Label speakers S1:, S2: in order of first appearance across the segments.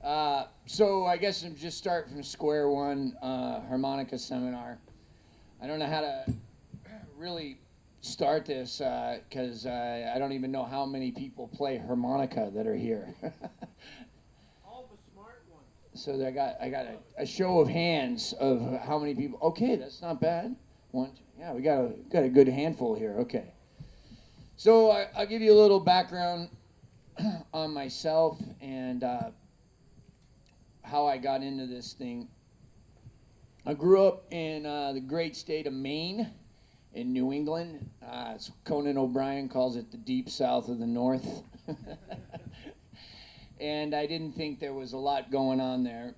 S1: So I guess I'm just start from square one. Harmonica seminar. I don't know how to really start this because I don't even know how many people play harmonica that are here.
S2: All the smart ones.
S1: So I got a show of hands of how many people. Okay, that's not bad. One, two, yeah, we got a good handful here. Okay. So I'll give you a little background on myself and how I got into this thing. I grew up in the great state of Maine in New England. Conan O'Brien calls it the deep south of the north. And I didn't think there was a lot going on there.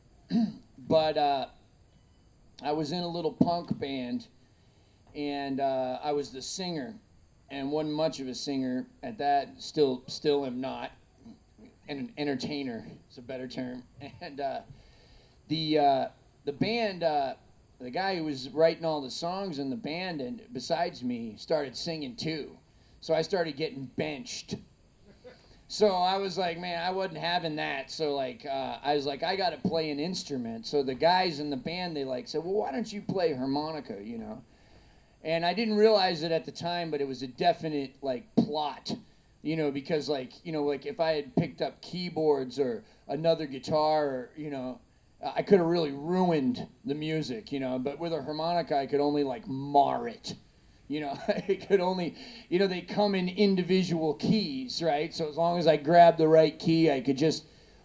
S1: But I was in a little punk band, and I was the singer, and wasn't much of a singer at that. Still am not. An entertainer is a better term. And the band, the guy who was writing all the songs in the band and besides me started singing too. So I started getting benched. So I was like, man, I wasn't having that. So like, I was like, I got to play an instrument. So the guys in the band, they like said, well, why don't you play harmonica, you know? And I didn't realize it at the time, but it was a definite like plot, you know, because like, you know, like if I had picked up keyboards or another guitar, or, you know, I could have really ruined the music, you know, but with a harmonica, I could only like mar it. You know, it could only, you know, they come in individual keys, right? So as long as I grabbed the right key, I could just,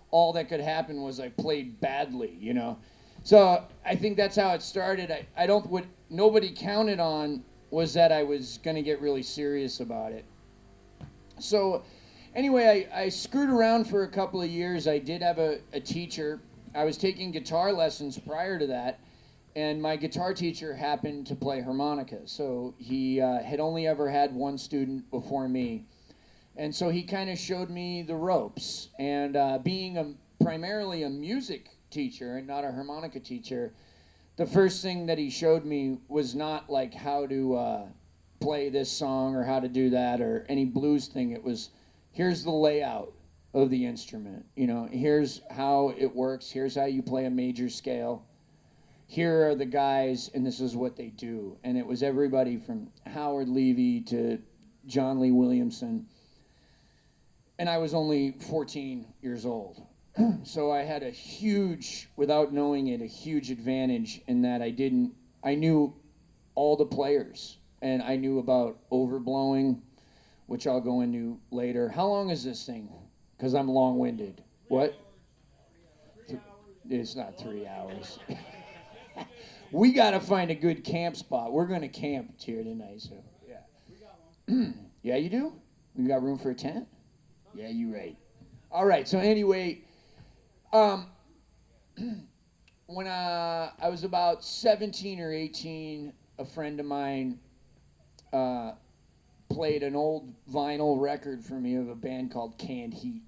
S1: all that could happen was I played badly, you know. So I think that's how it started. I don't, what nobody counted on was that I was going to get really serious about it. So anyway, I screwed around for a couple of years. I did have a teacher. I was taking guitar lessons prior to that. And my guitar teacher happened to play harmonica. So he had only ever had one student before me. And so he kind of showed me the ropes. And being primarily a music teacher and not a harmonica teacher, the first thing that he showed me was not like how to play this song or how to do that or any blues thing. It was, here's the layout of the instrument. You know, here's how it works. Here's how you play a major scale. Here are the guys, and this is what they do. And it was everybody from Howard Levy to John Lee Williamson. And I was only 14 years old. So I had a huge, without knowing it, a huge advantage in that I knew all the players. And I knew about overblowing, which I'll go into later. How long is this thing? Because I'm long-winded. What? It's not 3 hours. We got to find a good camp spot. We're going to camp here tonight, so yeah.
S2: We got one.
S1: Yeah, you do? You got room for a tent? Yeah, you right. All right, so anyway, when I was about 17 or 18, a friend of mine played an old vinyl record for me of a band called Canned Heat.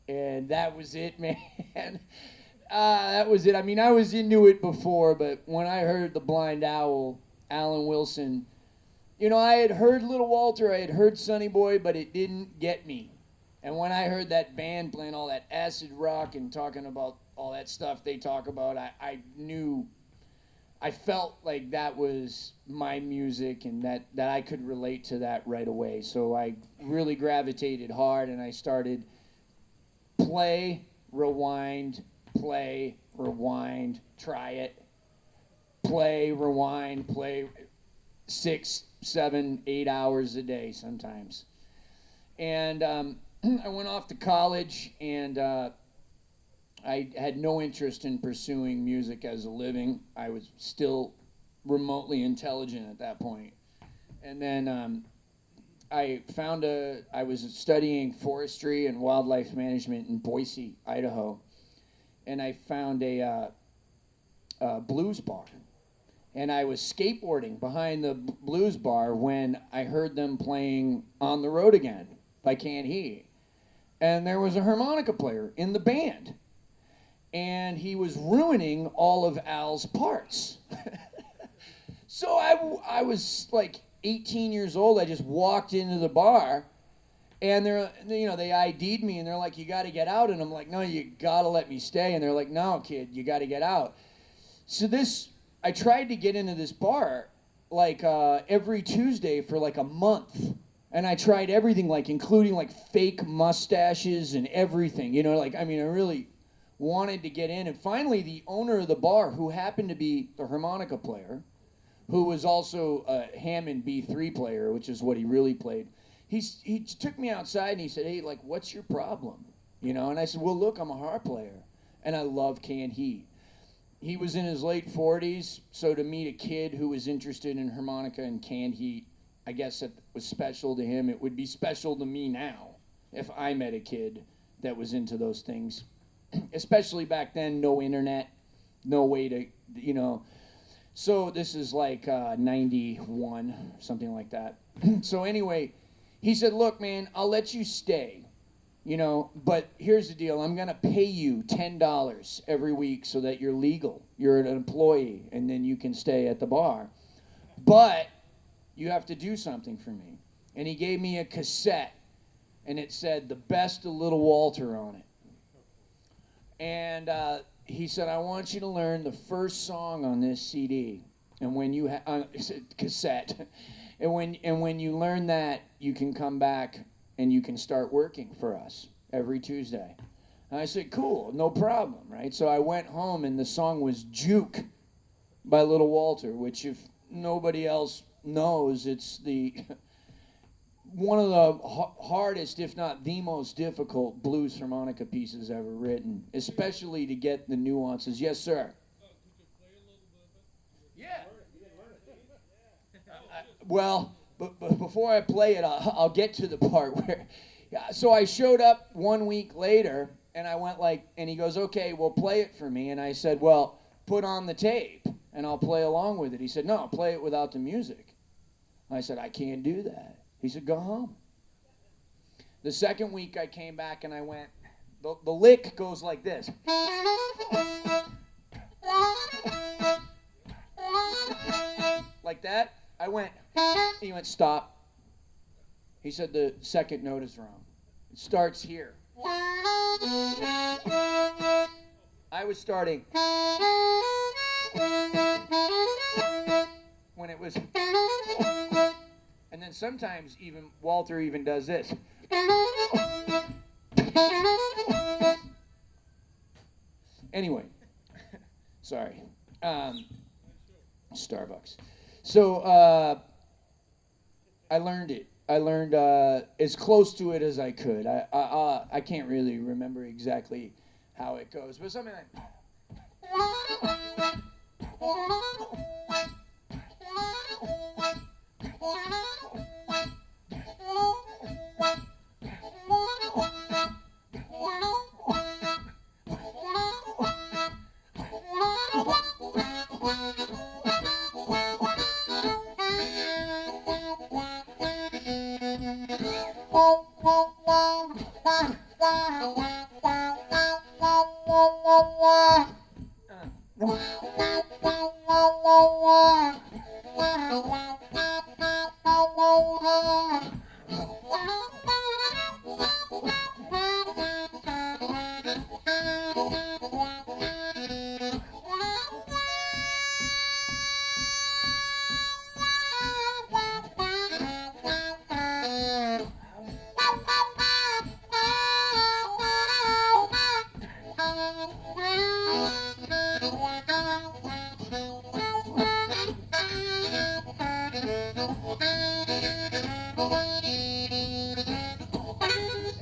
S1: And that was it, man. That was it. I mean, I was into it before, but when I heard the Blind Owl, Alan Wilson, you know, I had heard Little Walter, I had heard Sonny Boy, but it didn't get me. And when I heard that band playing all that acid rock and talking about all that stuff they talk about, I knew, I felt like that was my music and that I could relate to that right away. So I really gravitated hard and I started play, rewind, play, rewind, try it, play, rewind, play 6, 7, 8 hours a day sometimes. And I went off to college and I had no interest in pursuing music as a living. I was still remotely intelligent at that point. And then I was studying forestry and wildlife management in Boise, Idaho. And I found a blues bar. And I was skateboarding behind the blues bar when I heard them playing On the Road Again by Canned Heat. And there was a harmonica player in the band. And he was ruining all of Al's parts. So I was like 18 years old. I just walked into the bar And they ID'd me, and they're like, you got to get out. And I'm like, no, you got to let me stay. And they're like, no, kid, you got to get out. So I tried to get into this bar like every Tuesday for like a month. And I tried everything, like including like fake mustaches and everything. I really wanted to get in. And finally, the owner of the bar, who happened to be the harmonica player, who was also a Hammond B3 player, which is what he really played, he took me outside and he said, hey, like, what's your problem? And I said, well, look, I'm a harp player and I love canned heat. He was in his late 40s, so to meet a kid who was interested in harmonica and canned heat, I guess it was special to him. It would be special to me now if I met a kid that was into those things. Especially back then, no internet, no way to, So this is like 91, something like that. So anyway, he said, look, man, I'll let you stay, but here's the deal. I'm going to pay you $10 every week so that you're legal. You're an employee, and then you can stay at the bar. But you have to do something for me. And he gave me a cassette, and it said The Best of Little Walter on it. And he said, I want you to learn the first song on this CD. And when you cassette, and when you learn that, you can come back and you can start working for us every Tuesday. And I said, cool, no problem, right? So I went home, and the song was Juke by Little Walter, which if nobody else knows, it's one of the hardest, if not the most difficult, blues harmonica pieces ever written, especially to get the nuances. Yes, sir. Yeah. Well, but before I play it, I'll get to the part where. So I showed up 1 week later, and I went and he goes, okay, well, play it for me. And I said, well, put on the tape, and I'll play along with it. He said, no, play it without the music. I said, I can't do that. He said, go home. The second week I came back and I went, the lick goes like this. Like that. I went, he went, stop. He said, the second note is wrong. It starts here. I was starting when it was, and then sometimes even Walter even does this. Anyway, sorry. Starbucks. So I learned it. I learned as close to it as I could. I can't really remember exactly how it goes, but something like.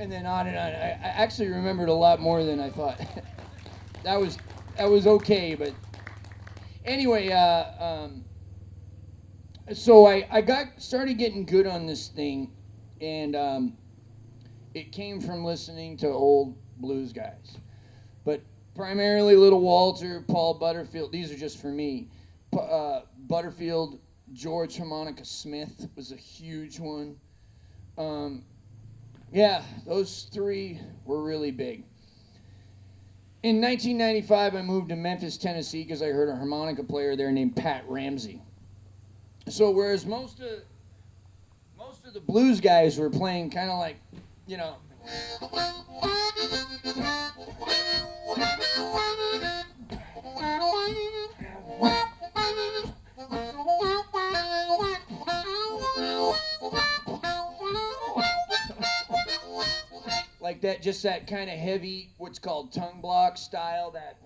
S1: And then on and on. I actually remembered a lot more than I thought. that was okay, but anyway, so I started getting good on this thing, and it came from listening to old blues guys, but primarily Little Walter, Paul Butterfield. These are just for me. Butterfield, George Harmonica Smith was a huge one. Yeah, those three were really big. In 1995, I moved to Memphis, Tennessee, because I heard a harmonica player there named Pat Ramsay. So whereas most of the blues guys were playing kind of like you know. Like that, just that kind of heavy, what's called tongue block style, that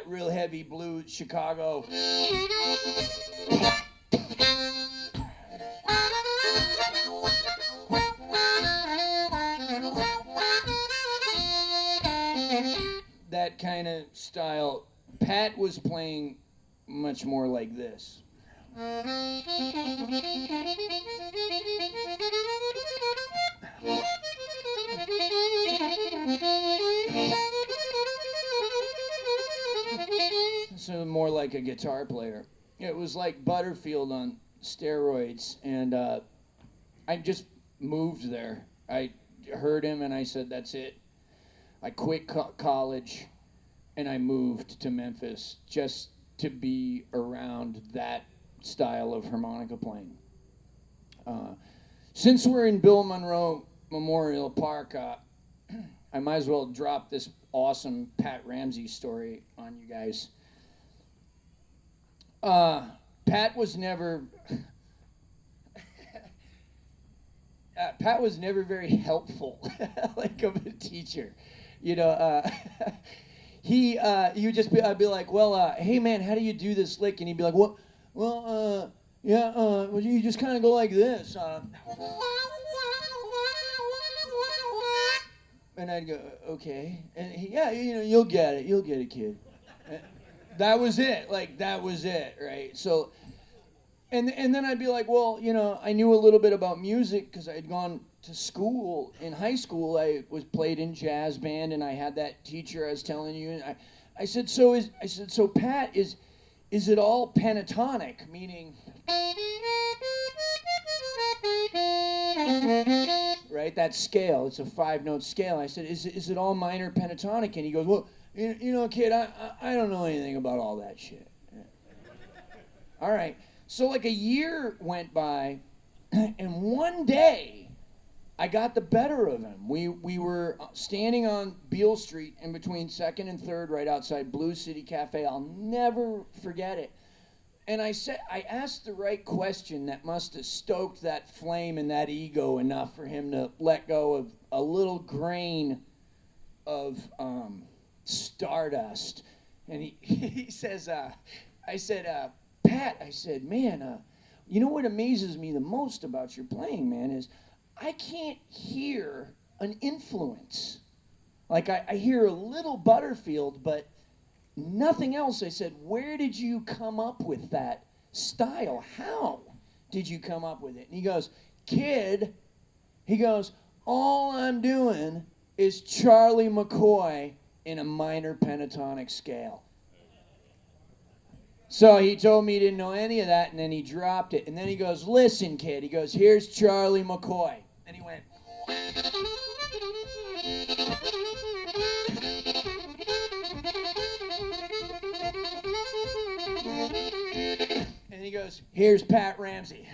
S1: real heavy blues, Chicago. That kind of style. Pat was playing much more like this. So more like a guitar player. It was like Butterfield on steroids, and I just moved there. I heard him and I said, that's it. I quit college and I moved to Memphis just to be around that style of harmonica playing. Since we're in Bill Monroe Memorial Park, I might as well drop this awesome Pat Ramsay story on you guys. Pat was never very helpful, like of a teacher. You know, I'd be like, well, hey man, how do you do this lick? And he'd be like, well, you just kind of go like this. And I'd go, okay. And you'll get it, kid. That was it. Like, that was it, right? So, and then I'd be like, well, I knew a little bit about music because I had gone to school. In high school, I was played in jazz band, and I had that teacher I was telling you. And I said, so Pat, is it all pentatonic? Meaning, right? That scale. It's a 5-note scale. I said, is it all minor pentatonic? And he goes, well, kid, I don't know anything about all that shit. All right. So like a year went by, and one day I got the better of him. We were standing on Beale Street in between 2nd and 3rd, right outside Blue City Cafe. I'll never forget it. And I asked the right question that must have stoked that flame and that ego enough for him to let go of a little grain of stardust. And he says, I said, Pat, I said, man, you know what amazes me the most about your playing, man, is I can't hear an influence. Like, I hear a little Butterfield, but nothing else. I said, where did you come up with that style? How did you come up with it? And he goes, kid, all I'm doing is Charlie McCoy in a minor pentatonic scale. So he told me he didn't know any of that, and then he dropped it. And then he goes, listen, kid. He goes, here's Charlie McCoy. And he went. And he goes, here's Pat Ramsay.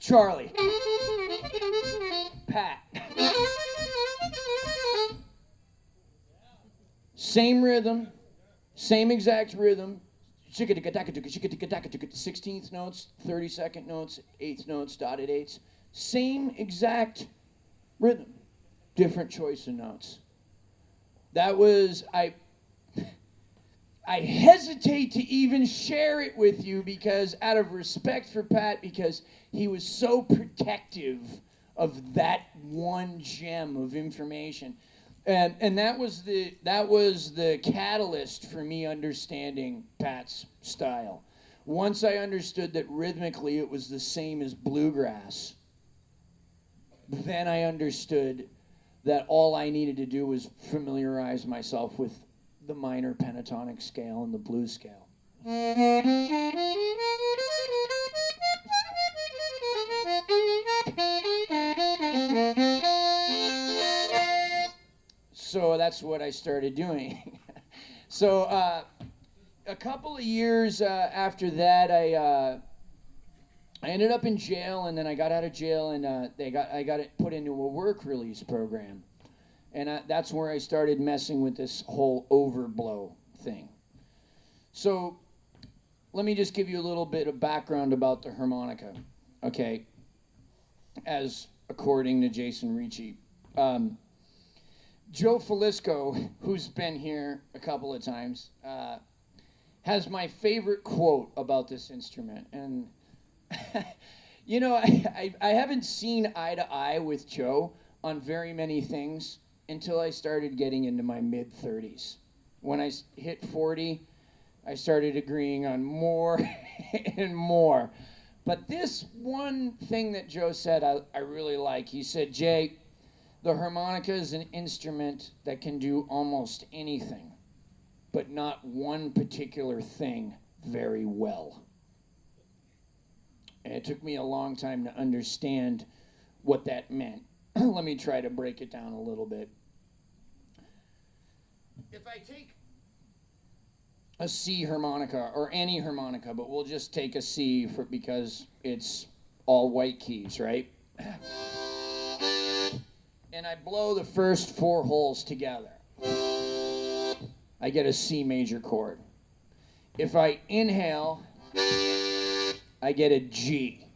S1: Charlie. Pat. Same rhythm, same exact rhythm. 16th notes, 32nd notes, 8th notes, dotted 8ths. Same exact rhythm, different choice of notes. That was, I hesitate to even share it with you because out of respect for Pat, because he was so protective of that one gem of information. And that was the catalyst for me understanding Pat's style. Once I understood that rhythmically it was the same as bluegrass, then I understood that all I needed to do was familiarize myself with the minor pentatonic scale and the blues scale. So that's what I started doing. So a couple of years after that, I ended up in jail, and then I got out of jail, and I got it put into a work release program, and that's where I started messing with this whole overblow thing. So let me just give you a little bit of background about the harmonica, okay? As according to Jason Ricci. Joe Falisco, who's been here a couple of times, has my favorite quote about this instrument. And, you know, I haven't seen eye to eye with Joe on very many things until I started getting into my mid-30s. When I hit 40, I started agreeing on more and more. But this one thing that Joe said I really like. He said, Jay, the harmonica is an instrument that can do almost anything, but not one particular thing very well. And it took me a long time to understand what that meant. Let me try to break it down a little bit. If I take a C harmonica, or any harmonica, but we'll just take a C because it's all white keys, right? And I blow the first 4 holes together, I get a C major chord. If I inhale, I get a G.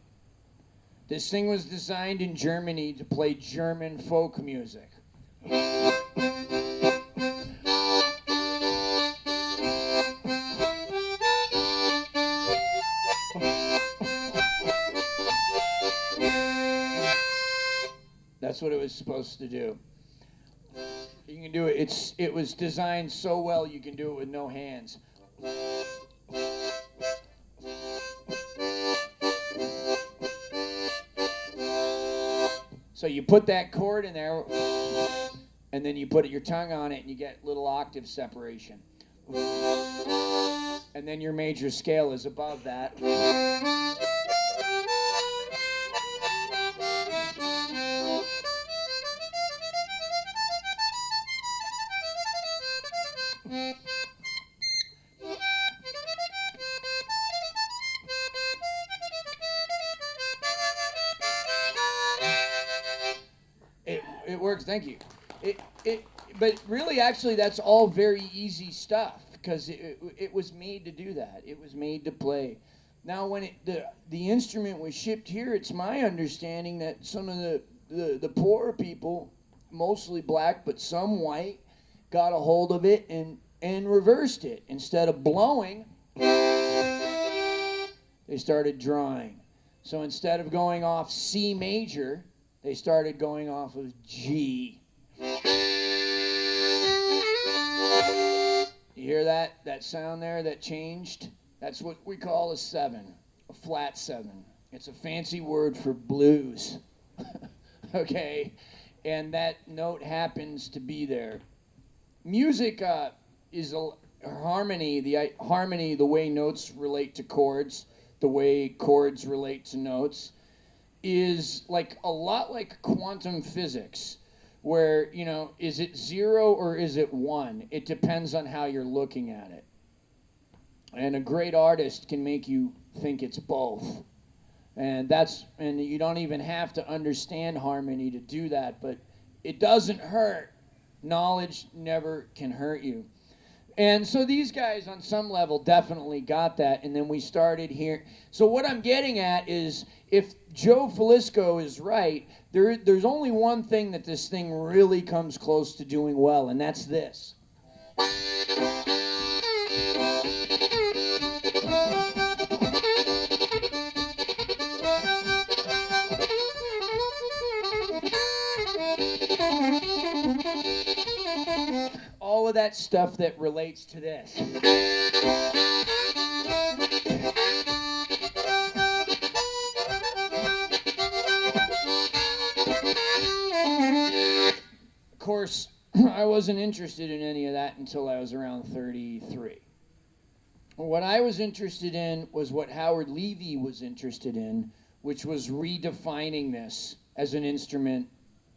S1: This thing was designed in Germany to play German folk music. That's what it was supposed to do. You can do it. It was designed so well you can do it with no hands. So you put that chord in there, and then you put your tongue on it, and you get little octave separation. And then your major scale is above that. It works, thank you. But really, actually, that's all very easy stuff because it was made to do that. It was made to play. Now, when the instrument was shipped here, it's my understanding that some of the poorer people, mostly black but some white, got a hold of it and reversed it. Instead of blowing, they started drawing. So instead of going off C major, they started going off of G. You hear that sound there that changed? That's what we call a 7, a flat 7. It's a fancy word for blues. Okay? And that note happens to be there. Music is a harmony, the way notes relate to chords, the way chords relate to notes, is like a lot like quantum physics, where, you know, is it 0 or is it 1? It depends on how you're looking at it. And a great artist can make you think it's both. And you don't even have to understand harmony to do that, but it doesn't hurt. Knowledge never can hurt you. And so these guys on some level definitely got that, and then we started here. So what I'm getting at is, if Joe Falisco is right, there's only one thing that this thing really comes close to doing well, and that's this. All of that stuff that relates to this. Of course, I wasn't interested in any of that until I was around 33. What I was interested in was what Howard Levy was interested in, which was redefining this as an instrument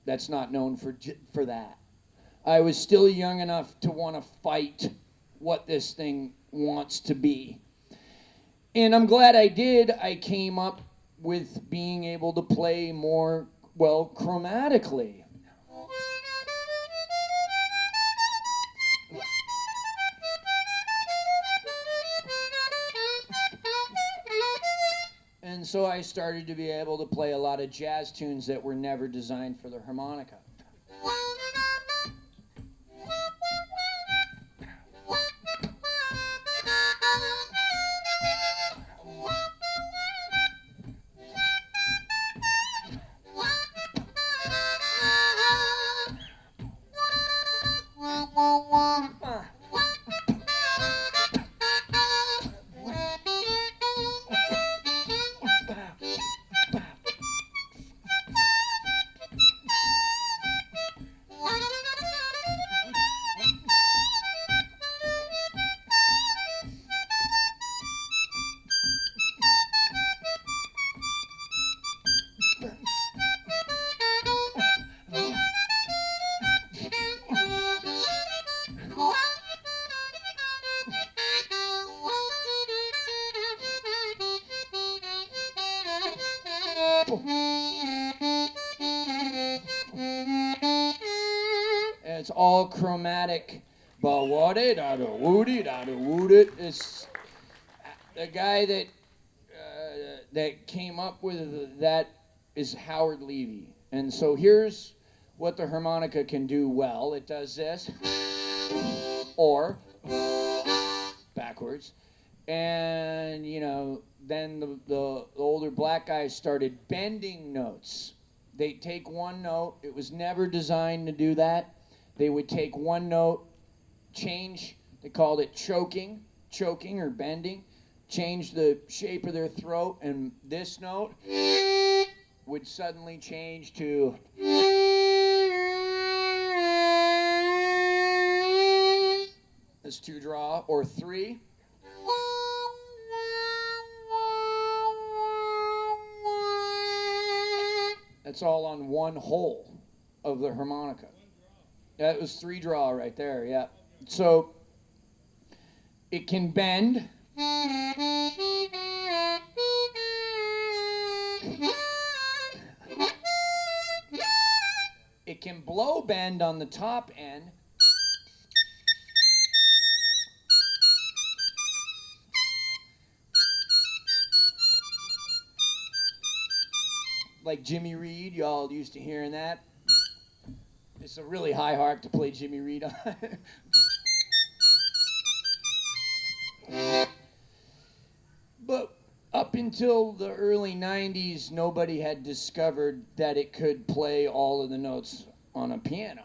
S1: that's not known for that. I was still young enough to want to fight what this thing wants to be. And I'm glad I did. I came up with being able to play more, well, chromatically. And so I started to be able to play a lot of jazz tunes that were never designed for the harmonica. It's all chromatic. But what it, it's the guy that came up with that is Howard Levy. And so here's what the harmonica can do well. It does this, or backwards. And, you know, then the older black guys started bending notes. They'd take one note. It was never designed to do that. They would take one note, change, they called it choking or bending, change the shape of their throat, and this note would suddenly change to this 2-draw or 3. That's all on one hole of the harmonica. That was 3-draw right there, yeah. So it can bend. It can blow bend on the top end. Like Jimmy Reed, y'all used to hearing that. It's a really high harp to play Jimmy Reed on. But up until the early 90s, nobody had discovered that it could play all of the notes on a piano.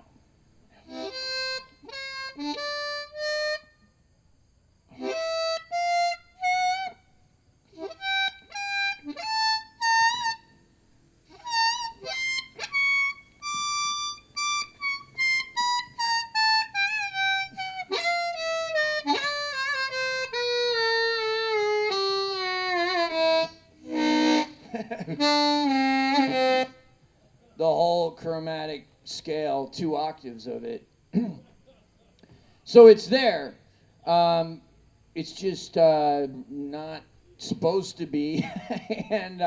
S1: The whole chromatic scale, 2 octaves of it. So it's there. It's just not supposed to be, and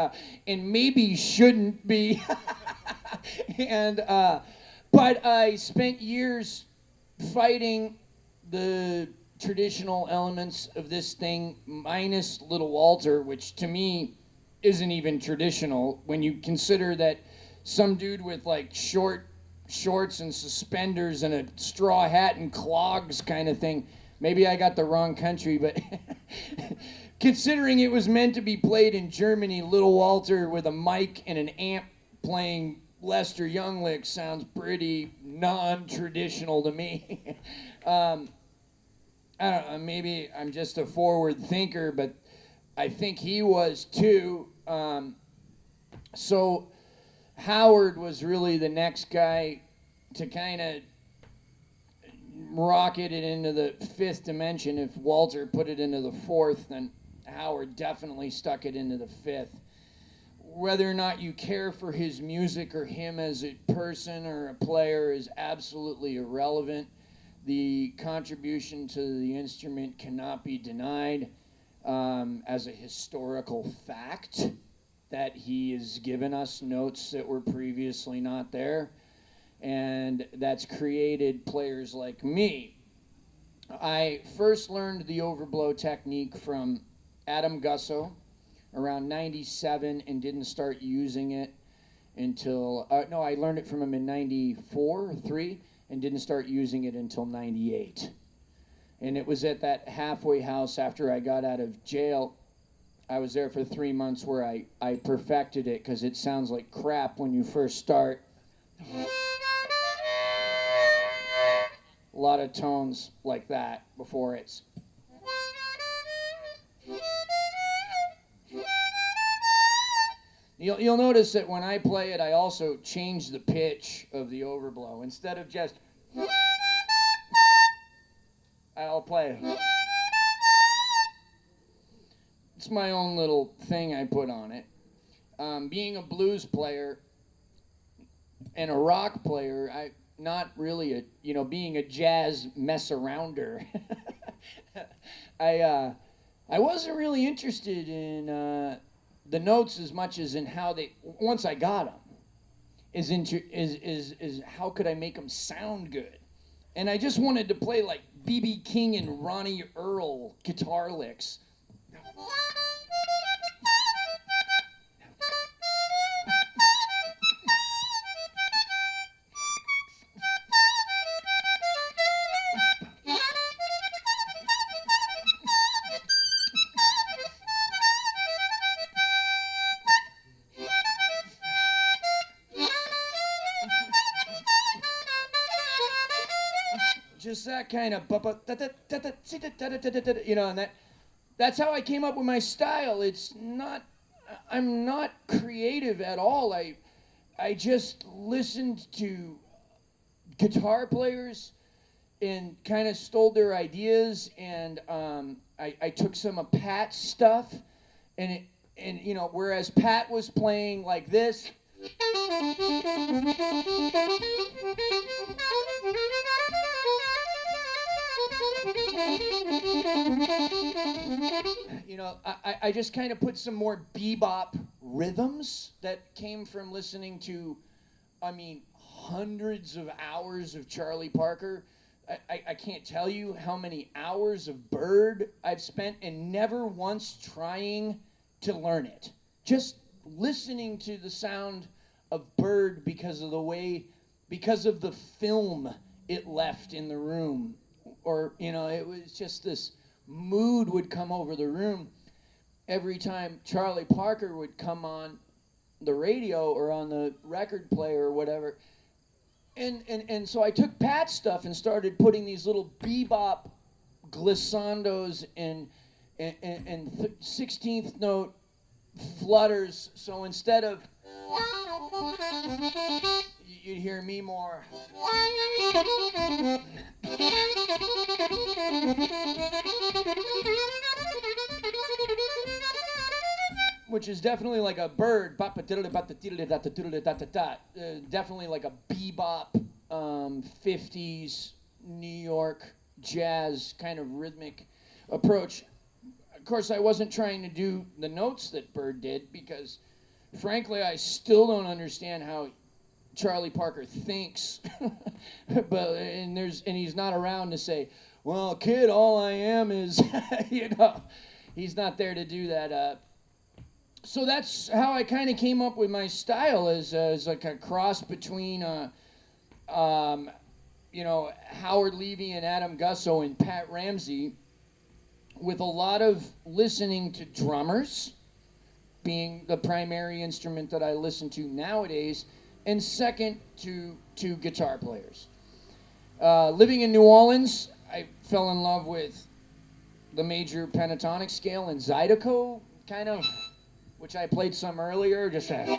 S1: maybe shouldn't be. But I spent years fighting the traditional elements of this thing, minus Little Walter, which to me isn't even traditional when you consider that some dude with like short shorts and suspenders and a straw hat and clogs kind of thing. Maybe I got the wrong country, but considering it was meant to be played in Germany, Little Walter with a mic and an amp playing Lester Younglick sounds pretty non-traditional to me. I don't know, maybe I'm just a forward thinker, but I think he was too. So Howard was really the next guy to kind of rocket it into the 5th dimension. If Walter put it into the 4th, then Howard definitely stuck it into the 5th. Whether or not you care for his music or him as a person or a player is absolutely irrelevant. The contribution to the instrument cannot be denied as a historical fact that he has given us notes that were previously not there, and that's created players like me. I first learned the overblow technique from Adam Gusso around 97 and didn't start using it until, no, I learned it from him in 94 or 3 and didn't start using it until 98. And it was at that halfway house after I got out of jail. I was there for 3 months where I perfected it because it sounds like crap when you first start. A lot of tones like that before it's. You'll notice that when I play it, I also change the pitch of the overblow. Instead of just, I'll play. It's my own little thing I put on it. Being a blues player and a rock player, not really being a jazz mess-arounder. I wasn't really interested in the notes as much as in how they, once I got them, is how could I make them sound good. And I just wanted to play like B.B. King and Ronnie Earl guitar licks. Just that kind of, and that's how I came up with my style. I'm not creative at all. I just listened to guitar players and kind of stole their ideas, and I took some of Pat's stuff, and whereas Pat was playing like this. I just kind of put some more bebop rhythms that came from listening to, hundreds of hours of Charlie Parker. I can't tell you how many hours of Bird I've spent and never once trying to learn it. Just listening to the sound of Bird because of the film it left in the room. Or, it was just this mood would come over the room every time Charlie Parker would come on the radio or on the record player or whatever. And so I took Pat's stuff and started putting these little bebop glissandos and 16th note flutters. So instead of, you'd hear me more. Which is definitely like a Bird, definitely like a bebop, 50s New York jazz kind of rhythmic approach. Of course, I wasn't trying to do the notes that Bird did because, frankly, I still don't understand how Charlie Parker thinks, and he's not around to say, well, kid, all I am is, he's not there to do that. So that's how I kind of came up with my style as like a cross between, Howard Levy and Adam Gusso and Pat Ramsay, with a lot of listening to drummers, being the primary instrument that I listen to nowadays, and second to guitar players. Living in New Orleans, I fell in love with the major pentatonic scale and Zydeco, kind of, which I played some earlier, just and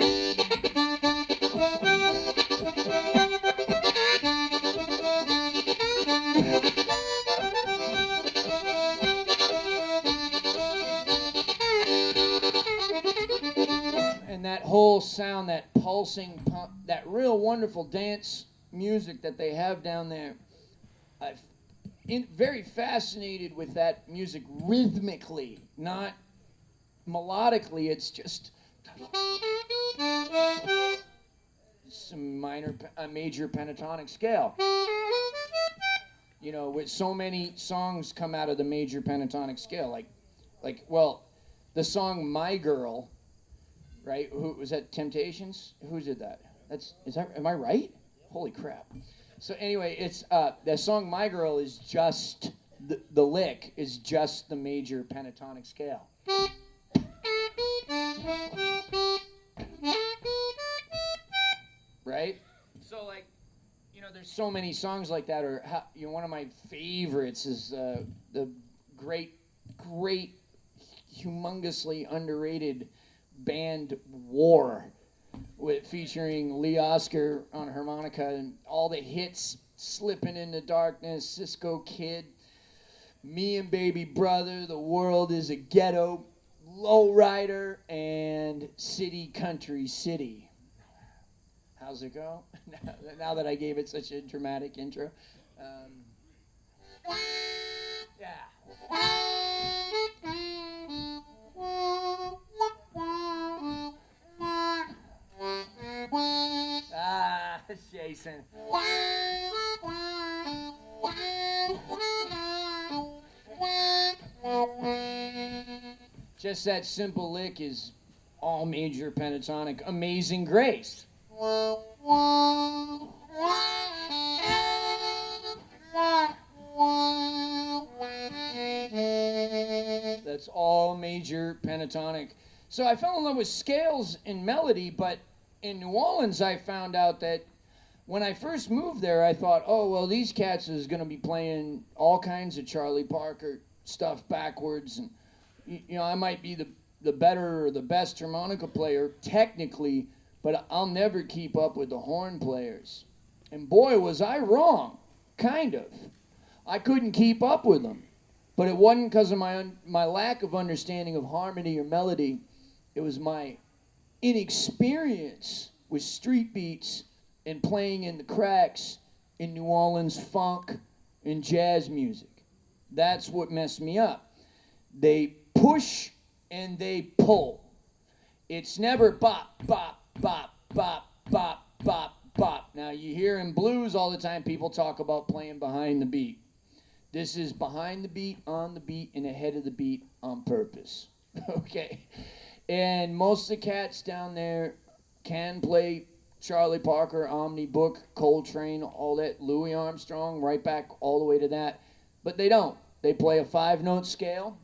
S1: that whole sound, that pulsing pump, that real wonderful dance music that they have down there, very fascinated with that music rhythmically, not melodically. It's just some major pentatonic scale. You know, with so many songs come out of the major pentatonic scale, well, the song "My Girl," right? Who was that? Temptations? Who did that? Am I right? Holy crap! So anyway, it's the song "My Girl" is just the lick is just the major pentatonic scale. Right? So like, you know, there's so many songs like that. Or one of my favorites is the great, humongously underrated band War, featuring Lee Oscar on harmonica and all the hits: "Slipping in the Darkness," "Cisco Kid," "Me and Baby Brother," "The World is a Ghetto," "Lowrider," and "City Country City." How's it go? Now that I gave it such a dramatic intro. Yeah. Ah, Jason. Just that simple lick is all major pentatonic "Amazing Grace." That's all major pentatonic. So I fell in love with scales and melody, but in New Orleans I found out that when I first moved there, I thought, oh, well, these cats is going to be playing all kinds of Charlie Parker stuff backwards, and you know, I might be the better or the best harmonica player technically, but I'll never keep up with the horn players. And boy, was I wrong, kind of. I couldn't keep up with them. But it wasn't because of my lack of understanding of harmony or melody. It was my inexperience with street beats and playing in the cracks in New Orleans funk and jazz music. That's what messed me up. They push and they pull. It's never bop, bop, bop, bop, bop, bop, bop. Now you hear in blues all the time people talk about playing behind the beat. This is behind the beat, on the beat, and ahead of the beat on purpose. Okay? And most of the cats down there can play Charlie Parker, Omni Book, Coltrane, all that, Louis Armstrong, right back all the way to that. But they don't. They play a 5-note scale.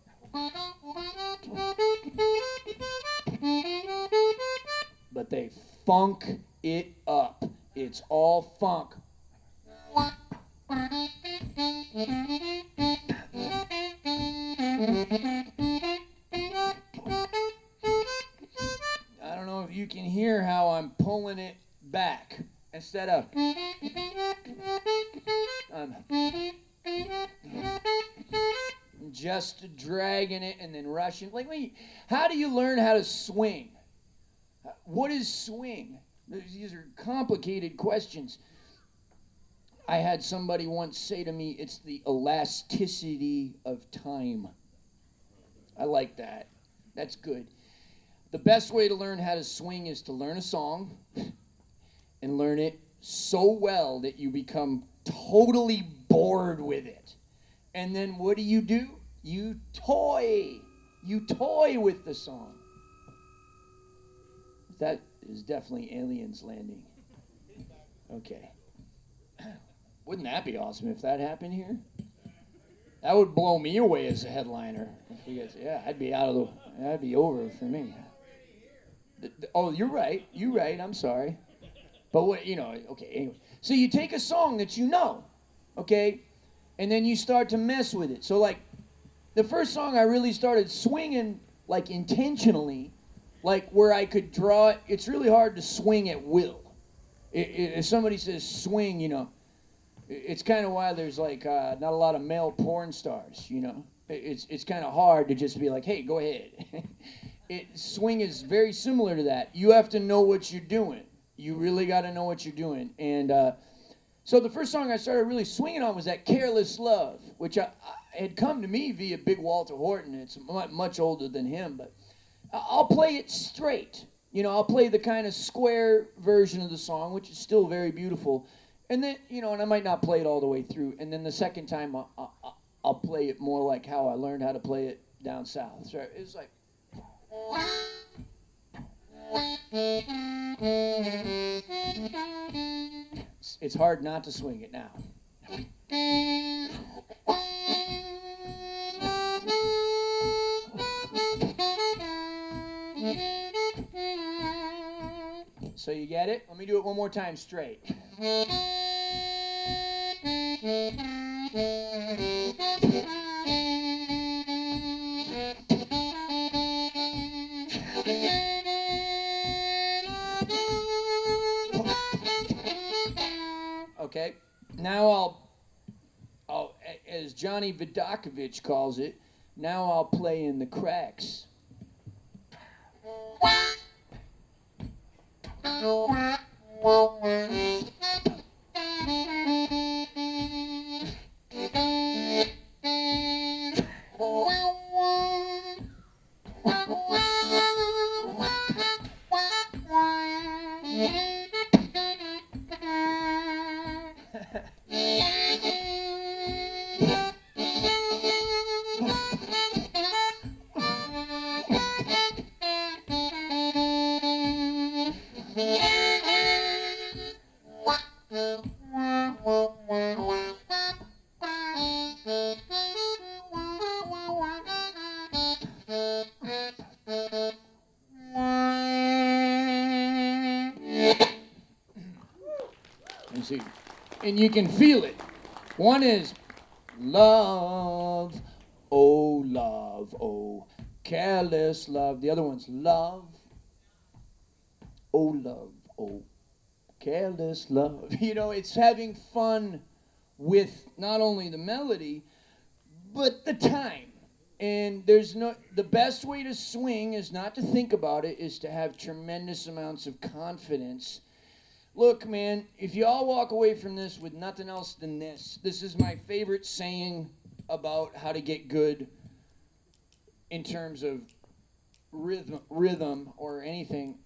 S1: But they funk it up. It's all funk. I don't know if you can hear how I'm pulling it back instead of just dragging it and then rushing. Like, wait, how do you learn how to swing? What is swing? These are complicated questions. I had somebody once say to me, it's the elasticity of time. I like that. That's good. The best way to learn how to swing is to learn a song and learn it so well that you become totally bored with it. And then what do? You toy. You toy with the song. That is definitely aliens landing. Okay. Wouldn't that be awesome if that happened here? That would blow me away as a headliner. Yeah, I'd be that'd be over for me. Oh, you're right. You're right. I'm sorry. But what, okay, anyway. So you take a song that you know, okay, and then you start to mess with it. So, like, the first song I really started swinging, like, intentionally, like, where I could draw it. It's really hard to swing at will. If somebody says swing, it's kind of why there's, like, not a lot of male porn stars, It's kind of hard to just be like, hey, go ahead. Swing is very similar to that. You have to know what you're doing. You really got to know what you're doing. And So the first song I started really swinging on was that Careless Love, which had come to me via Big Walter Horton. It's much older than him, but I'll play it straight. You know, I'll play the kind of square version of the song, which is still very beautiful. And then, you know, and I might not play it all the way through. And then the second time, I'll play it more like how I learned how to play it down south. So it's like... It's hard not to swing it now. So you get it? Let me do it one more time straight. Okay, now I'll, as Johnny Vidakovich calls it, now I'll play in the cracks. And you can feel it. One is love, oh, careless love. The other one's love, oh, careless love. You know, it's having fun with not only the melody, but the time. And the best way to swing is not to think about it, is to have tremendous amounts of confidence. Look, man, if you all walk away from this with nothing else than this is my favorite saying about how to get good in terms of rhythm or anything.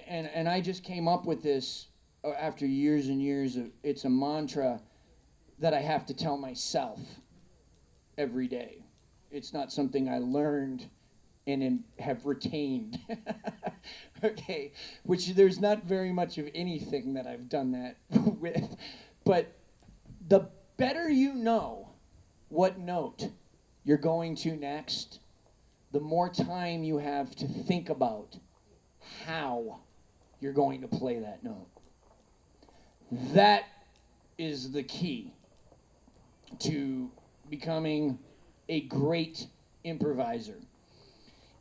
S1: And I just came up with this after years and years of, it's a mantra that I have to tell myself every day. It's not something I learned and have retained. Okay, which there's not very much of anything that I've done that with. But the better you know what note you're going to next, the more time you have to think about how you're going to play that note. That is the key to becoming a great improviser.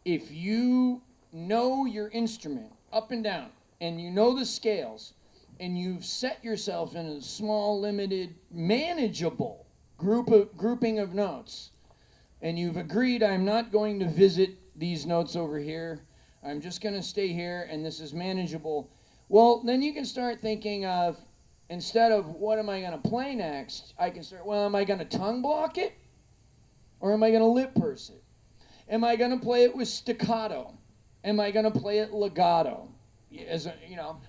S1: If you know your instrument up and down, and you know the scales, and you've set yourself in a small, limited, manageable grouping of notes, and you've agreed, I'm not going to visit these notes over here, I'm just going to stay here, and this is manageable, well, then you can start thinking of, instead of what am I going to play next, I can start, well, am I going to tongue block it? Or am I going to lip purse it? Am I going to play it with staccato? Am I going to play it legato? As a, you know.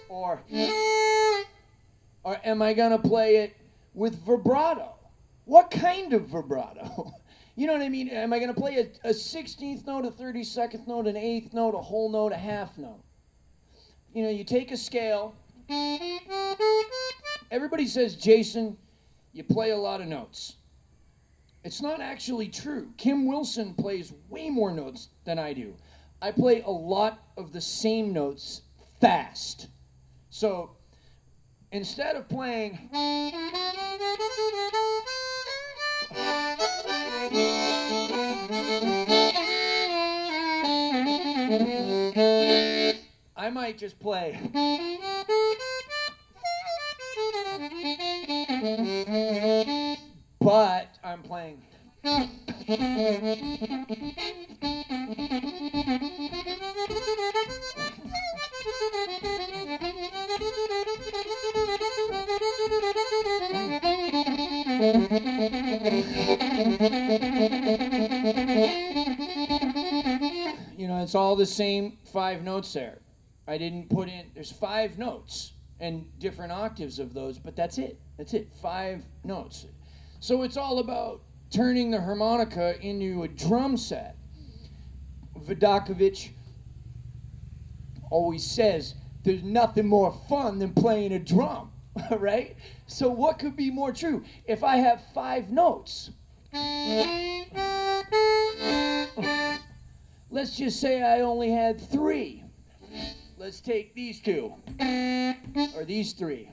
S1: Or am I going to play it with vibrato? What kind of vibrato? You know what I mean? Am I going to play a 16th note, a 32nd note, an 8th note, a whole note, a half note? You know, you take a scale. Everybody says, Jason, you play a lot of notes. It's not actually true. Kim Wilson plays way more notes than I do. I play a lot of the same notes fast. So instead of playing, I might just play. But I'm playing. It's all the same 5 notes there. I didn't put in, there's 5 notes and different octaves of those, but that's it. That's it, 5 notes. So it's all about turning the harmonica into a drum set. Vodakovich always says there's nothing more fun than playing a drum, right? So what could be more true? If I have 5 notes, let's just say I only had 3. Let's take these 2, or these 3.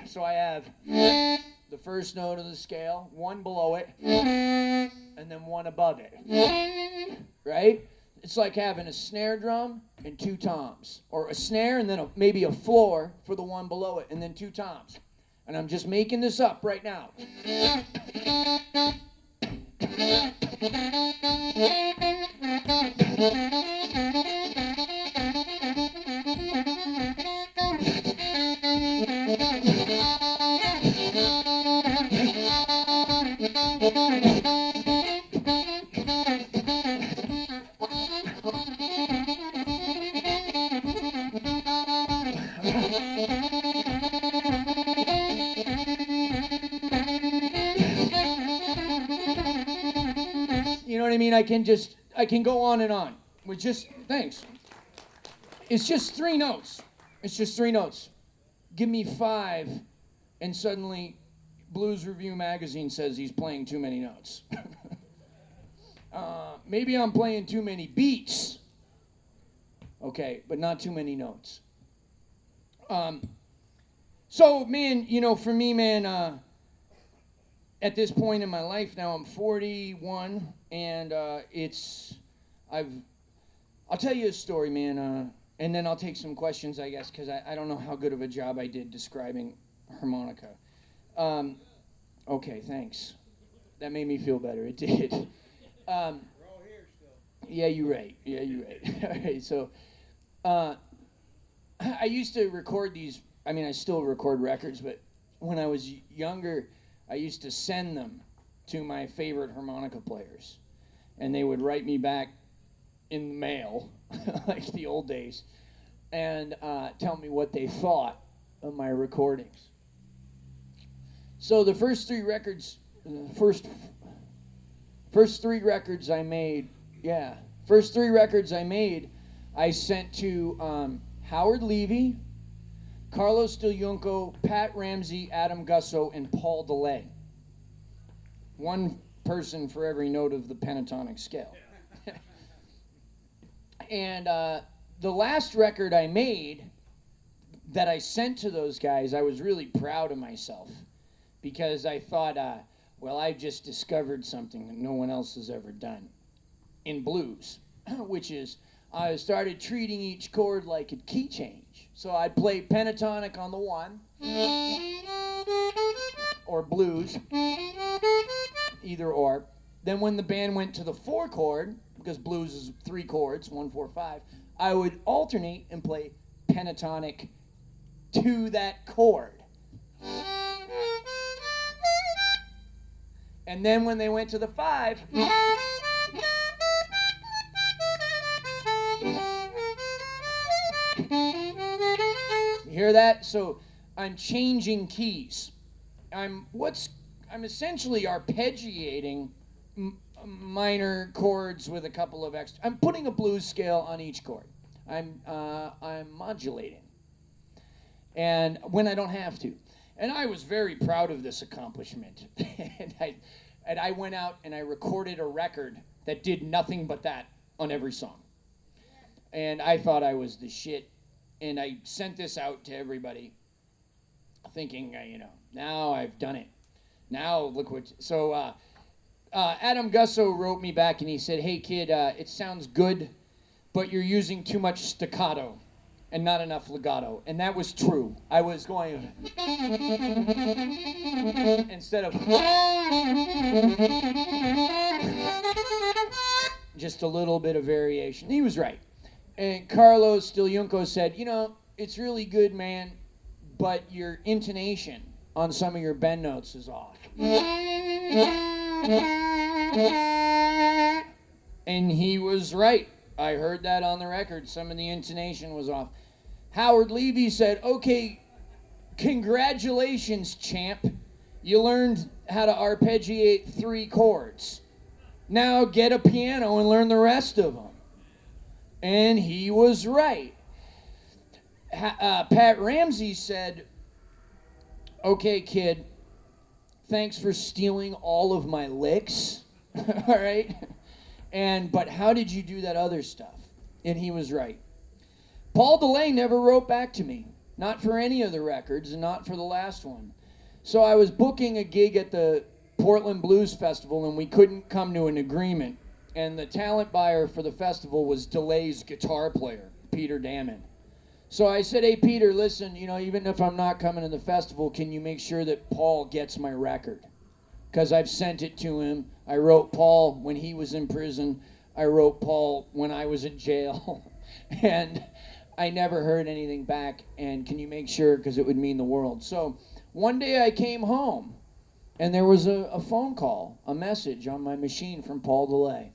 S1: So I have the first note of the scale, 1 below it, and then 1 above it, right? It's like having a snare drum and 2 toms, or a snare and then maybe a floor for the 1 below it, and then 2 toms. And I'm just making this up right now. You know what I mean? I can go on and on with just, thanks. It's just 3 notes. It's just 3 notes. Give me 5, and suddenly Blues Review magazine says he's playing too many notes. Maybe I'm playing too many beats. Okay, but not too many notes. So, man, for me, man, at this point in my life now, I'm 41, and I'll tell you a story, man, and then I'll take some questions, I guess, because I don't know how good of a job I did describing harmonica. Okay, thanks. That made me feel better. It did.
S2: We're all here still.
S1: Yeah, you're right. All right, so I used to record these. I mean, I still record records, but when I was younger, I used to send them to my favorite harmonica players, and they would write me back in the mail, like the old days, and tell me what they thought of my recordings. So the first 3 records, first 3 records I made, I sent to Howard Levy, Carlos Stiljunko, Pat Ramsay, Adam Gusso, and Paul DeLay. 1 person for every note of the pentatonic scale. And the last record I made that I sent to those guys, I was really proud of myself because I thought, well, I just discovered something that no one else has ever done in blues, which is I started treating each chord like a key change. So I'd play pentatonic on the 1, or blues, either or. Then when the band went to the 4 chord, because blues is 3 chords, 1, 4, 5, I would alternate and play pentatonic to that chord. And then when they went to the 5, you hear that? So I'm changing keys. I'm essentially arpeggiating minor chords with a couple of extra. I'm putting a blues scale on each chord. I'm modulating, and when I don't have to. And I was very proud of this accomplishment. and I went out and I recorded a record that did nothing but that on every song. And I thought I was the shit. And I sent this out to everybody, thinking, now I've done it. Now look what. So Adam Gusso wrote me back and he said, "Hey kid, it sounds good, but you're using too much staccato and not enough legato." And that was true. I was going instead of just a little bit of variation. He was right. And Carlos Stiljunko said, it's really good, man, but your intonation on some of your bend notes is off. And he was right. I heard that on the record. Some of the intonation was off. Howard Levy said, okay, congratulations, champ. You learned how to arpeggiate 3 chords. Now get a piano and learn the rest of them. And he was right. Pat Ramsay said, okay, kid, thanks for stealing all of my licks. All right? But how did you do that other stuff? And he was right. Paul DeLay never wrote back to me. Not for any of the records and not for the last one. So I was booking a gig at the Portland Blues Festival and we couldn't come to an agreement. And the talent buyer for the festival was DeLay's guitar player, Peter Damon. So I said, hey, Peter, listen, even if I'm not coming to the festival, can you make sure that Paul gets my record? Because I've sent it to him. I wrote Paul when he was in prison. I wrote Paul when I was in jail. And I never heard anything back. And can you make sure? Because it would mean the world. So one day I came home, and there was a phone call, a message on my machine from Paul DeLay.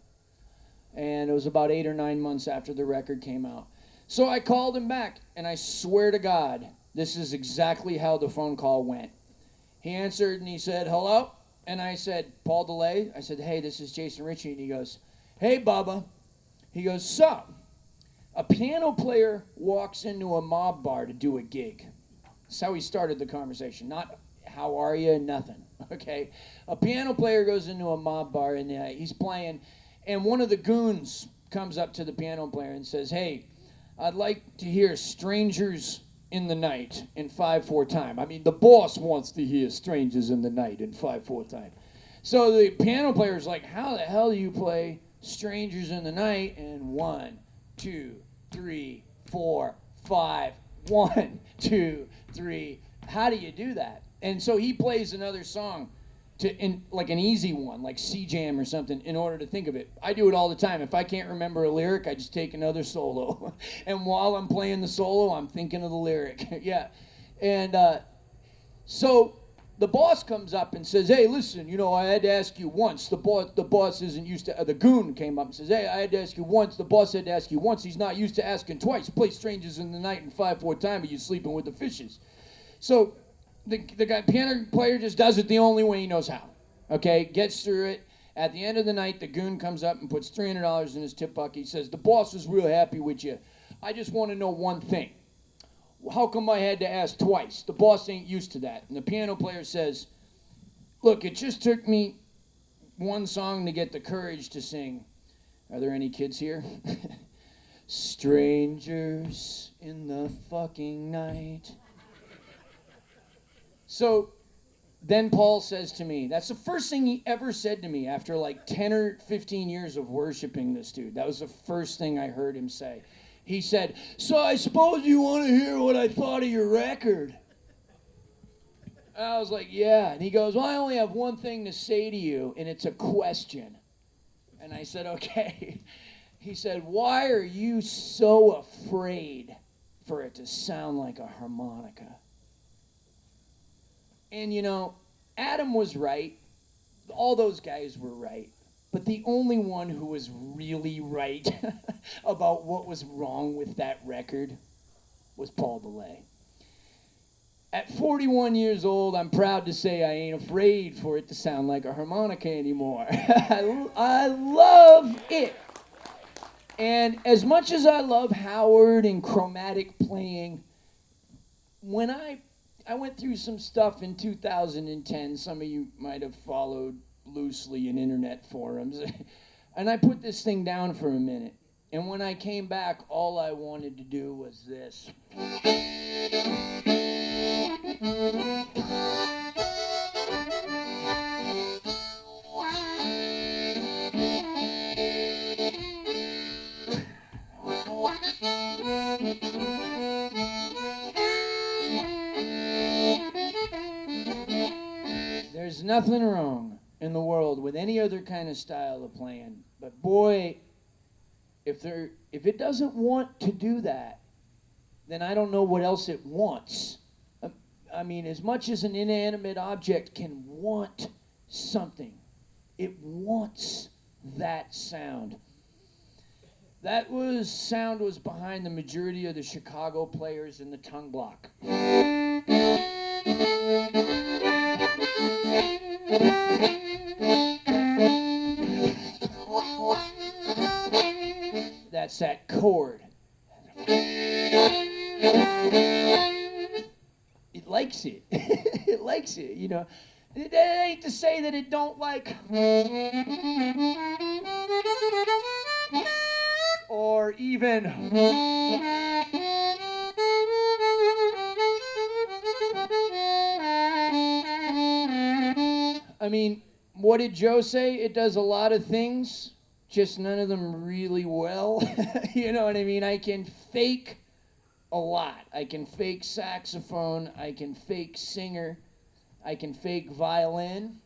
S1: And it was about 8 or 9 months after the record came out. So I called him back, and I swear to God, this is exactly how the phone call went. He answered, and he said, hello? And I said, Paul DeLay? I said, hey, this is Jason Ricci. And he goes, hey, Bubba. He goes, so, a piano player walks into a mob bar to do a gig. That's how he started the conversation. Not, how are you? Nothing, okay? A piano player goes into a mob bar, and he's playing, and one of the goons comes up to the piano player and says, hey, I'd like to hear Strangers in the Night in 5/4 time. I mean, the boss wants to hear Strangers in the Night in 5/4 time. So the piano player's like, how the hell do you play Strangers in the Night in 1, 2, 3, 4, 5, 1, 2, 3. How do you do that? And so he plays another song like an easy one, like C Jam or something, in order to think of it. I do it all the time. If I can't remember a lyric, I just take another solo. And while I'm playing the solo, I'm thinking of the lyric. Yeah. And so the boss comes up and says, hey, listen, I had to ask you once. The boss isn't used to, the goon came up and says, hey, I had to ask you once. The boss had to ask you once. He's not used to asking twice. Play Strangers in the Night in 5/4 time, or you sleeping with the fishes. So the guy, piano player, just does it the only way he knows how. Okay, gets through it. At the end of the night, the goon comes up and puts $300 in his tip bucket. He says, the boss is real happy with you. I just want to know one thing. How come I had to ask twice? The boss ain't used to that. And the piano player says, look, it just took me one song to get the courage to sing. Are there any kids here? Strangers in the fucking night. So then Paul says to me, that's the first thing he ever said to me after like 10 or 15 years of worshiping this dude. That was the first thing I heard him say. He said, so I suppose you want to hear what I thought of your record. And I was like, yeah. And he goes, well, I only have one thing to say to you, and it's a question. And I said, okay. He said, why are you so afraid for it to sound like a harmonica? And Adam was right. All those guys were right. But the only one who was really right about what was wrong with that record was Paul DeLay. At 41 years old, I'm proud to say I ain't afraid for it to sound like a harmonica anymore. I love it. And as much as I love Howard and chromatic playing, when I went through some stuff in 2010. Some of you might have followed loosely in internet forums. And I put this thing down for a minute. And when I came back, all I wanted to do was this. There's nothing wrong in the world with any other kind of style of playing, but boy, if it doesn't want to do that, then I don't know what else it wants. I mean, as much as an inanimate object can want something, it wants that sound. Sound was behind the majority of the Chicago players in the tongue block. That's that chord. It likes it. It likes it, you know. It ain't to say that it don't like, or even, I mean, what did Joe say? It does a lot of things, just none of them really well. You know what I mean? I can fake a lot. I can fake saxophone. I can fake singer. I can fake violin.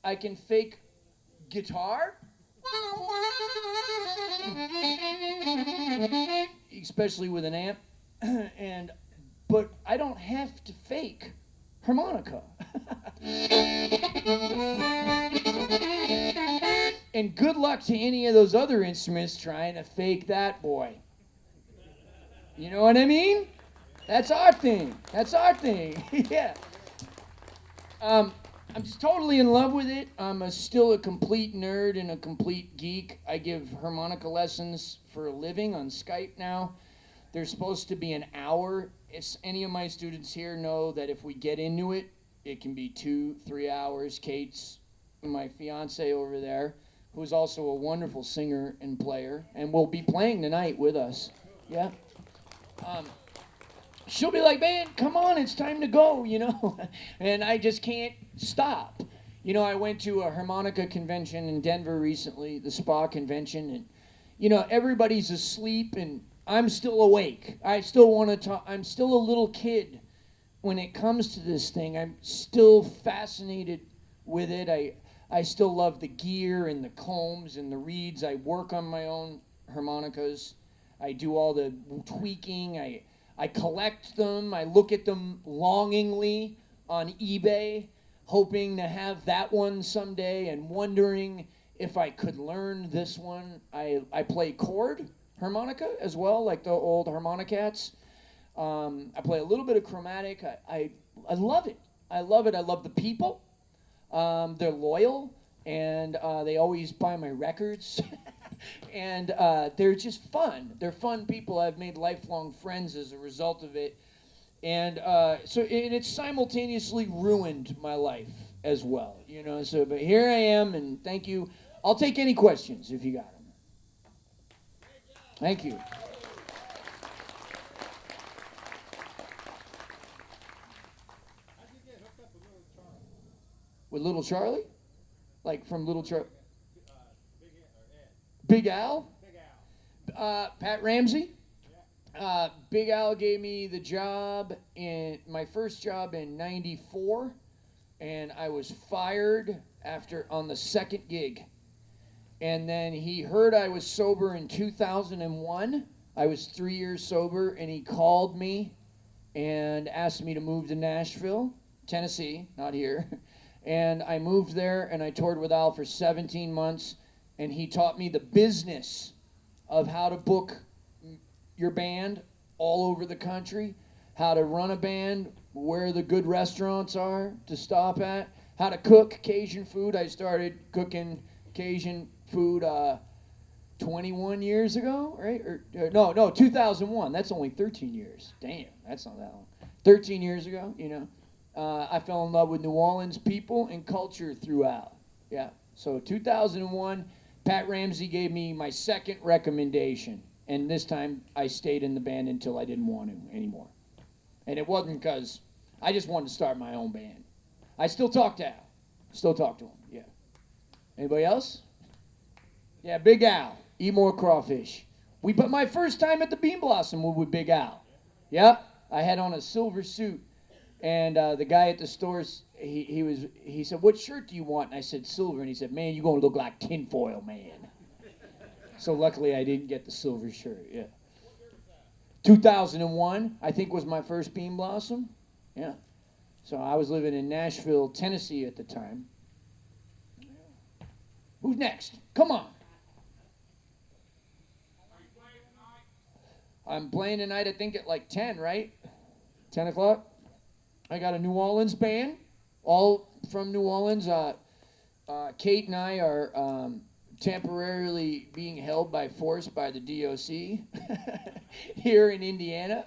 S1: I can fake guitar, especially with an amp, but I don't have to fake harmonica. And good luck to any of those other instruments trying to fake that boy. You know what I mean? That's our thing. That's our thing. Yeah. I'm just totally in love with it. I'm still a complete nerd and a complete geek. I give harmonica lessons for a living on Skype now. They're supposed to be an hour. If any of my students here know that if we get into it, it can be 2-3 hours. Kate's my fiance over there, who's also a wonderful singer and player, and will be playing tonight with us. Yeah. She'll be like, man, come on, it's time to go, you know? And I just can't stop. You know, I went to a harmonica convention in Denver recently, the SPA convention, and, you know, everybody's asleep, and I'm still awake. I still want to talk. I'm still a little kid when it comes to this thing. I'm still fascinated with it. I still love the gear and the combs and the reeds. I work on my own harmonicas. I do all the tweaking. I collect them. I look at them longingly on eBay, hoping to have that one someday and wondering if I could learn this one. I play chord harmonica as well, like the old Harmonicats. I play a little bit of chromatic. I love it. I love it. I love the people. They're loyal, and they always buy my records. And they're just fun. They're fun people. I've made lifelong friends as a result of it. And and it's simultaneously ruined my life as well, you know. So, but here I am, and thank you. I'll take any questions if you got them. Thank you.
S2: How'd you get hooked up with Little Charlie?
S1: With Little Charlie? Like from Little Charlie?
S2: Big Al?
S1: Big Al? Pat Ramsay?
S2: Yeah.
S1: Big Al gave me the job my first job in '94, and I was fired on the second gig. And then he heard I was sober in 2001. I was 3 years sober, and he called me and asked me to move to Nashville, Tennessee, not here. And I moved there, and I toured with Al for 17 months. And he taught me the business of how to book your band all over the country, how to run a band, where the good restaurants are to stop at, how to cook Cajun food. I started cooking Cajun food 21 years ago, right? No, 2001. That's only 13 years. Damn, that's not that long. 13 years ago, you know. I fell in love with New Orleans people and culture throughout. Yeah. So 2001. Pat Ramsay gave me my second recommendation, and this time I stayed in the band until I didn't want to anymore. And it wasn't because I just wanted to start my own band. I still talk to Al. Still talk to him, yeah. Anybody else? Yeah, Big Al. Eat more crawfish. But my first time at the Bean Blossom was with Big Al. Yeah, I had on a silver suit, and the guy at the store, he said, "What shirt do you want?" And I said, "Silver." And he said, "Man, you're gonna look like tinfoil man." So luckily, I didn't get the silver shirt. Yeah. 2001, I think, was my first Bean Blossom. Yeah. So I was living in Nashville, Tennessee at the time. Who's next? Come on. I'm playing tonight, I think, at like 10, right? 10 o'clock. I got a New Orleans band, all from New Orleans. Kate and I are temporarily being held by force by the DOC here in Indiana.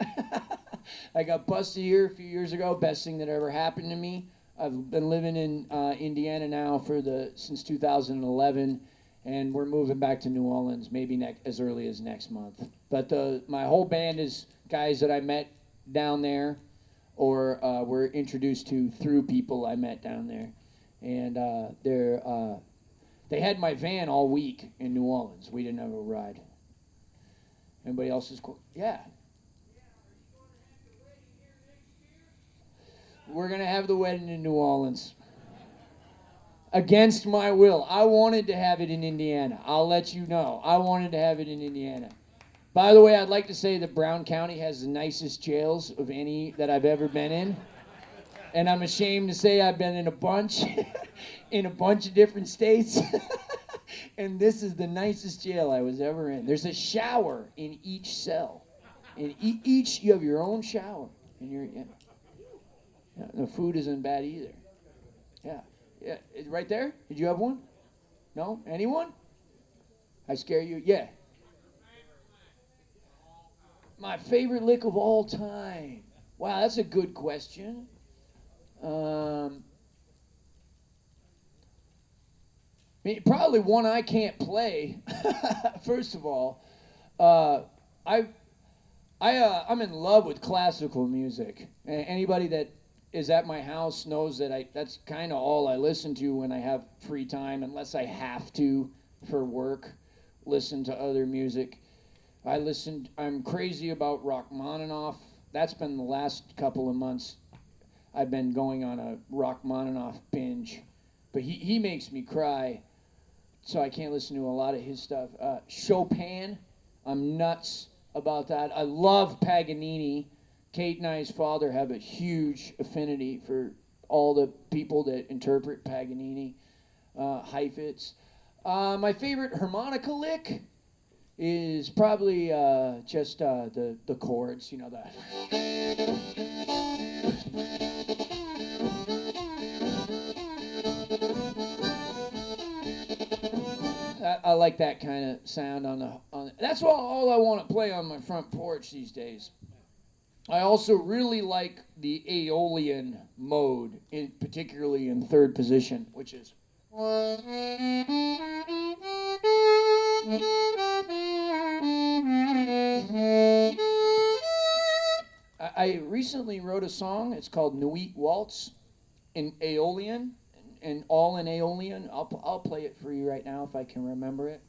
S1: I got busted here a few years ago. Best thing that ever happened to me. I've been living in Indiana now since 2011, and we're moving back to New Orleans maybe as early as next month. But my whole band is guys that I met down there, or were introduced to through people I met down there, and they had my van all week in New Orleans. We didn't have a ride. Anybody else is cool? Yeah. We're going to have the wedding in New Orleans. Against my will. I wanted to have it in Indiana. I'll let you know. I wanted to have it in Indiana. By the way, I'd like to say that Brown County has the nicest jails of any that I've ever been in. And I'm ashamed to say I've been in a bunch, in a bunch of different states. And this is the nicest jail I was ever in. There's a shower in each cell. In each, you have your own shower. And yeah, the food isn't bad either. Yeah. Yeah. Right there? Did you have one? No? Anyone? I scare you? Yeah. My favorite lick of all time. Wow, that's a good question. Probably one I can't play. First of all, I'm in love with classical music. Anybody that is at my house knows that that's kind of all I listen to when I have free time, unless I have to for work, listen to other music. I'm crazy about Rachmaninoff. That's been the last couple of months. I've been going on a Rachmaninoff binge. But he makes me cry, so I can't listen to a lot of his stuff. Chopin, I'm nuts about that. I love Paganini. Kate and I's father have a huge affinity for all the people that interpret Paganini. Heifetz. My favorite harmonica lick is probably just the chords, you know, that. I like that kind of sound that's all I want to play on my front porch these days. I also really like the Aeolian mode, particularly in third position, which is. I recently wrote a song. It's called Nuit Waltz in Aeolian, and all in Aeolian. I'll play it for you right now if I can remember it.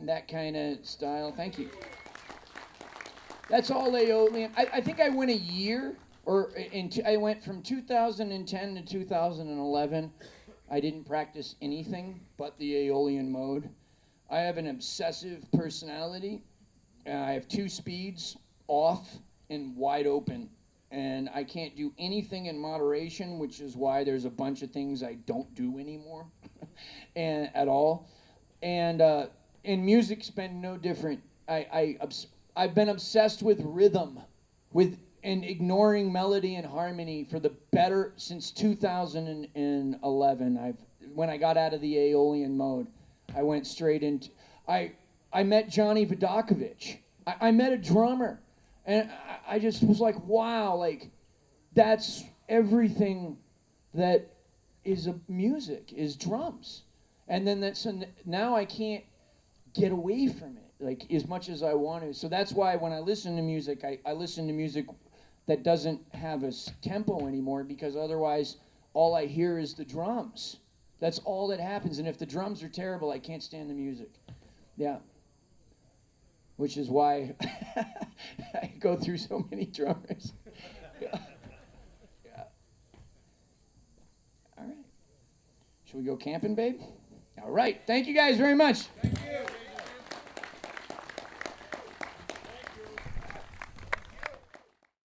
S1: That kind of style. Thank you. That's all Aeolian. I think I went a year, I went from 2010 to 2011. I didn't practice anything but the Aeolian mode. I have an obsessive personality. I have 2 speeds, off and wide open. And I can't do anything in moderation, which is why there's a bunch of things I don't do anymore. and at all. And music's been no different. I've been obsessed with rhythm, and ignoring melody and harmony for the better since 2011. When I got out of the Aeolian mode, I went straight into. I met Johnny Vodakovich. I met a drummer, and I just was like, wow, like that's everything that is music is drums, and then now I can't get away from it like as much as I want to. So that's why when I listen to music, I listen to music that doesn't have a tempo anymore, because otherwise all I hear is the drums. That's all that happens, and if the drums are terrible, I can't stand the music. Yeah. Which is why I go through so many drummers. Yeah. Yeah. All right. Should we go camping, babe? All right. Thank you guys very much.
S2: Thank you.